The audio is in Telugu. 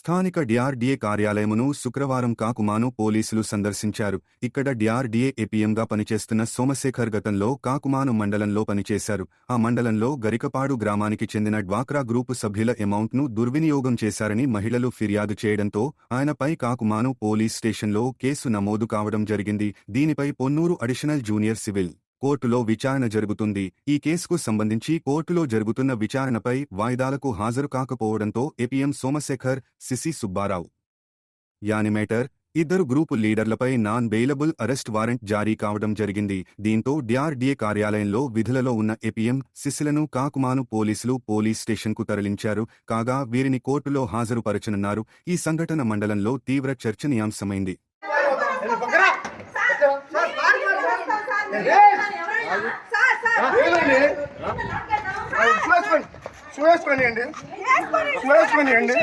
స్థానిక డిఆర్డీఏ కార్యాలయమును శుక్రవారం కాకుమాను పోలీసులు సందర్శించారు. ఇక్కడ డిఆర్డీఏ ఏపీఎంగా పనిచేస్తున్న సోమశేఖర్ గతంలో కాకుమాను మండలంలో పనిచేశారు. ఆ మండలంలో గరికపాడు గ్రామానికి చెందిన డ్వాక్రా గ్రూపు సభ్యుల అమౌంట్ను దుర్వినియోగం చేశారని మహిళలు ఫిర్యాదు చేయడంతో ఆయనపై కాకుమాను పోలీస్ స్టేషన్లో కేసు నమోదు కావడం జరిగింది. దీనిపై పొన్నూరు అడిషనల్ జూనియర్ సివిల్ కోర్టులో విచారణ జరుగుతుంది. ఈ కేసుకు సంబంధించి కోర్టులో జరుగుతున్న విచారణపై వాయిదాలకు హాజరు కాకపోవడంతో APM Somashekar, CC Subbarao animator, ఇద్దరు గ్రూపు లీడర్లపై నాన్ బెయిలబుల్ అరెస్ట్ వారెంట్ జారీ కావడం జరిగింది. దీంతో డిఆర్డీఏ కార్యాలయంలో విధులలో ఉన్న ఏపీఎం, సిసిలను కాకుమాను పోలీసులు పోలీస్ స్టేషన్కు తరలించారు. కాగా వీరిని కోర్టులో హాజరుపరచనున్నారు. ఈ సంఘటన మండలంలో తీవ్ర చర్చనీయాంశమైంది. సురేష్ పని అండి